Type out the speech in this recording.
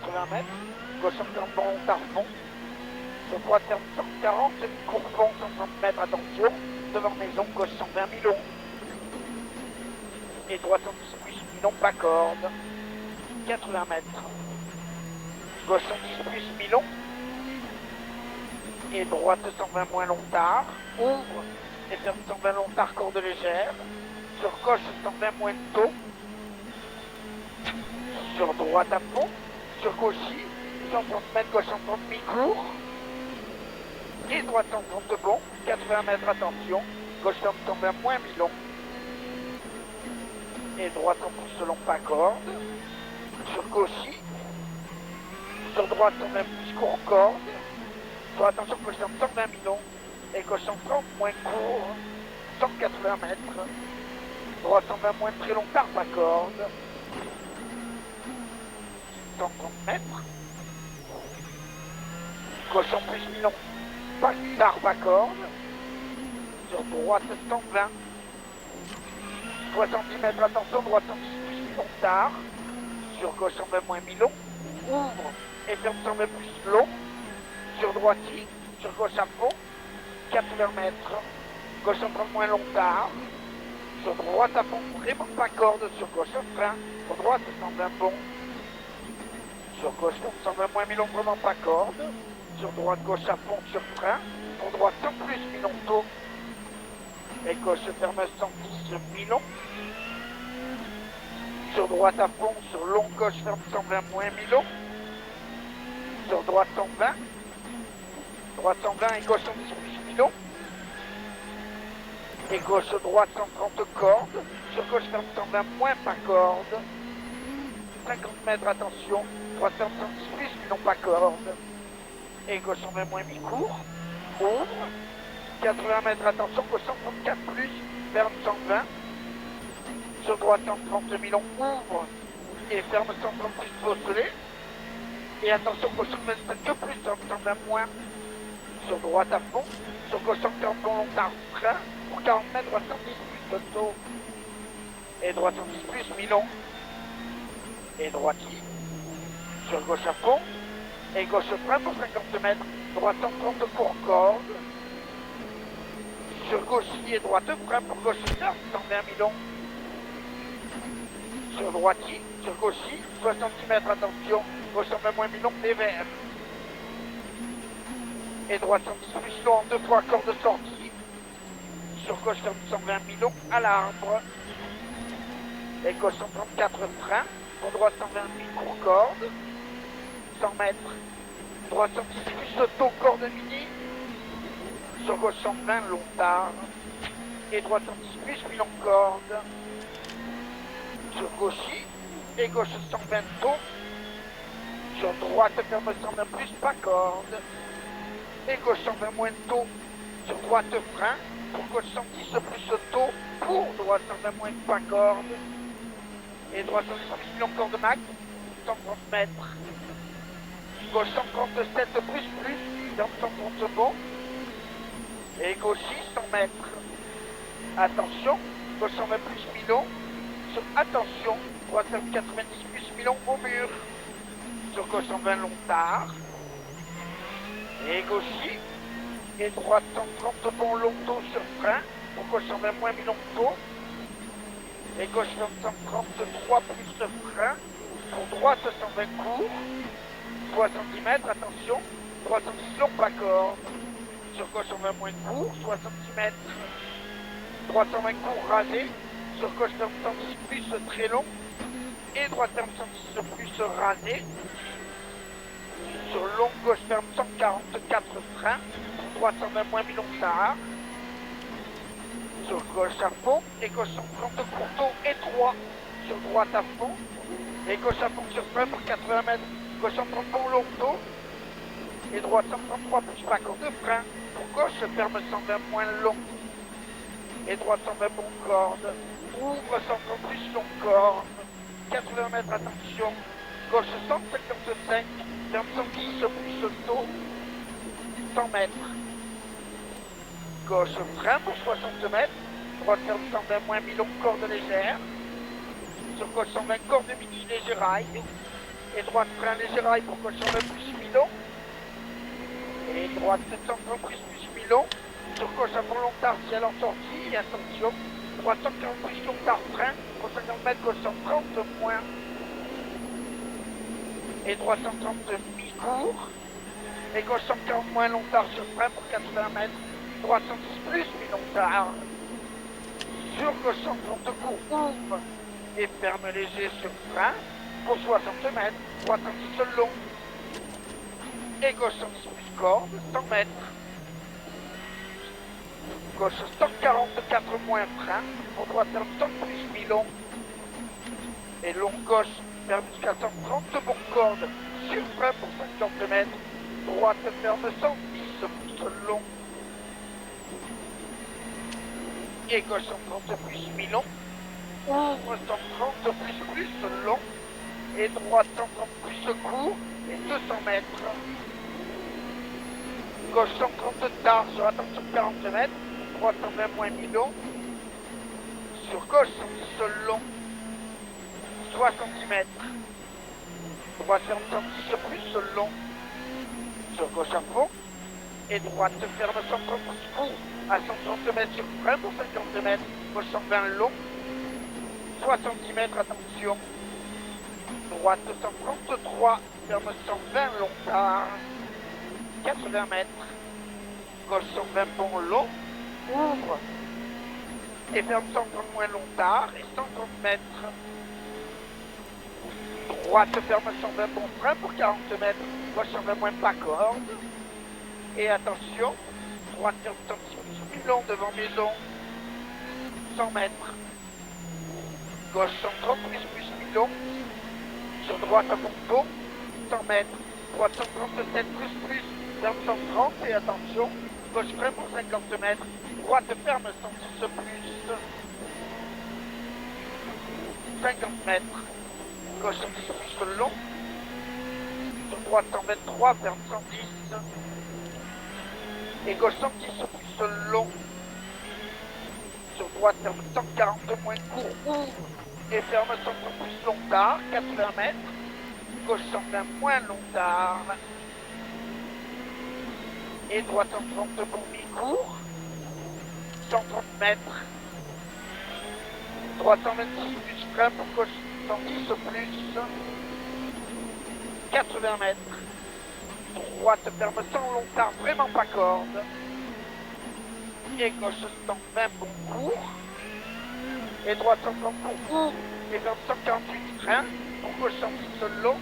80 mètres. Gauche 140 bon long fond. Sur droite ferme 140, court pont 130 mètres, attention. Devant maison, gauche 120 Milon. Et droite 110 plus Milon, pas corde. 80 mètres. Gauche 110 plus Milon. Et droite 120 moins long tard. Ouvre et ferme 120 long tard, corde légère. Sur gauche 120 moins de taux. Sur droite à fond. Sur gauche 130 mètres, gauche 130 mi-court. Et droite 130 de bon. 80 mètres, attention. Gauche ferme 120 moins mi-long. Et droite en pousse long, pas corde. Sur gauche sur droite 120 plus court, corde. Sur attention, gauche ferme 120 mi-long. Et gauche 130 moins court. 180 mètres. Droite 120 moins très long, tard, pas corde. 130 mètres. Gauche en plus mi-long. Pas tard, pas corde. Sur droite 120. 70 mètres, attention, droite 110 plus mi-long tard. Sur gauche 120 moins mi-long. Ouvre et ferme 120 plus long. Sur droite, sur gauche à fond. 80 mètres. Gauche 130 moins long tard. Sur droite à fond, vraiment pas corde. Sur gauche frein. Sur droite 120 bon. Sur gauche 120 moins mi-long, vraiment pas corde. Sur droite, gauche à fond, sur frein. Pour droite, 100 plus mi-long taux. Et gauche ferme 110 mi-long. Sur droite à fond, sur long, gauche ferme 120 moins mi-long. Sur droite 120. Droite 120 et gauche 110 plus mi-long. Et gauche droite 130 cordes. Sur gauche ferme 120 moins pas corde. 50 mètres, attention. Droite ferme 110 plus mi-long, pas corde. Et gauche 120 moins mi-court. Ouvre. 80 mètres, attention, gauche 134 plus, ferme 120. Sur droite 130 mi-long, ouvre. Et ferme 130 plus, bosselé. Et attention, gauche 125 plus, ferme 120 moins. Sur droite à fond. Sur gauche 140 long tard, frein. Pour 40 mètres, droite 110 plus, d'auto. Et droite 110 plus, mi-long. Et droite sur gauche à fond. Et gauche frein pour 50 mètres. Droite 130 court corde. Sur gauche et droite frein pour gauche 120 mi-long. Sur droite, sur gauche 70 mètres, attention. Gauche 120 moins mi-long, des verts. Et droite 110 plus long en deux fois, corde sortie. Sur gauche 120 mi-long à l'arbre. Et gauche 134 frein. Pour droite 120 mi-court corde. 100 mètres. Droite 110 plus auto, corde mini. Sur gauche 120 long tard. Et droite 110 plus mi-long corde. Sur gauche et gauche 120 taux. Sur droite ferme 120 plus pas corde. Et gauche 120 moins taux. Sur droite frein. Pour gauche 110 plus taux. Pour droite 120 moins pas corde. Et droite 110 plus long corde max. 130 mètres. Gauche 137 plus, ferme 130 bon. Et gauche 100 mètres. Attention, gauche 120 plus mi-long. Sur attention, droite 90 plus mi-long au mur. Sur gauche 120 long tard. Et gauche et droite 130 bon long taux sur frein. Pour gauche 120 moins mi-long taux. Et gauche 133 plus frein. Pour droite 120 court. 70 mètres, attention. 310 long, pas corde. Sur gauche 120 moins court, 70 mètres. 320 court rasé. Sur gauche 110 plus très long. Et droite 110 plus rasé. Sur long gauche ferme 144 freins. Droite 120 moins mi-long tard. Sur gauche à fond. Et gauche 130 courteau étroit. Sur droite à fond. Et gauche à fond sur frein pour 80 mètres. Gauche 130 bon long taux. Et droite 133 plus pas corde de frein. Pour gauche ferme 120 moins long. Et droite 120 bon corde. Ouvre 130 plus long corde. 80 mètres, attention. Gauche 155. Ferme 110 plus taux. 100 mètres. Gauche frein pour 60 mètres. Droite ferme 120 moins mi-long corde légère. Sur gauche 120 corde mini léger rail. Et droite frein léger rail pour gauche 120 plus Milon. Et droite 730 plus Milon. Sur gauche à fond long tard, ciel en sortie, et attention. 340 plus long tard frein, pour 50 mètres, gauche 130 moins. Et 330 mi-court. Et gauche 140 moins long tard sur frein pour 80 mètres. 310 plus mi-long tard. Sur gauche 130 court, ouvre. Et ferme léger sur frein pour 60 mètres. 310 long. Et gauche 110 plus corde, 100 mètres. Gauche 144 moins frein pour 330 plus mi-long. Et long gauche ferme jusqu'à 130 bon corde sur frein pour 50 mètres. Droite ferme 110 plus long. Et gauche 130 plus mi-long. Ouvre 130 plus long. Et droite 130 plus court et 200 mètres. Gauche 130 tard sur attention 40 mètres. 320 moins mi-long. Sur gauche 110 long. 70 mètres. Droite ferme 110 plus long. Sur gauche à fond. Et droite ferme 130 plus court à 130 mètres sur frein pour 50 mètres. Gauche 120 long. 70 mètres, attention. Droite 133, ferme 120 long tard. 80 mètres. Gauche 120 bon long. Ouvre. Et ferme 130 moins long tard et 130 mètres. Droite ferme 120 bon frein pour 40 mètres. Gauche 120 moins pas corde. Et attention. Droite ferme 110 plus long devant maison. 100 mètres. Gauche 130 plus long. Sur droite à bon 100 mètres. Droite 137 plus. Ferme 130 et attention. Gauche frein pour 50 mètres. Droite ferme 110 plus. 50 mètres. Gauche 110 plus long. Sur droite 123, ferme 110. Et gauche 110 plus long. Sur droite ferme 140 moins court. Et ferme 130 plus long tard, 80 mètres. Gauche 120 moins long tard. Et droite 130 pour mi-court. 130 mètres. Droite 126 plus frein pour gauche 110 plus. 80 mètres. Droite ferme 100 long tard, vraiment pas corde. Et gauche 120 bon court. Et droite 130 pour court. Et ferme 148 frein pour gauche 110 long.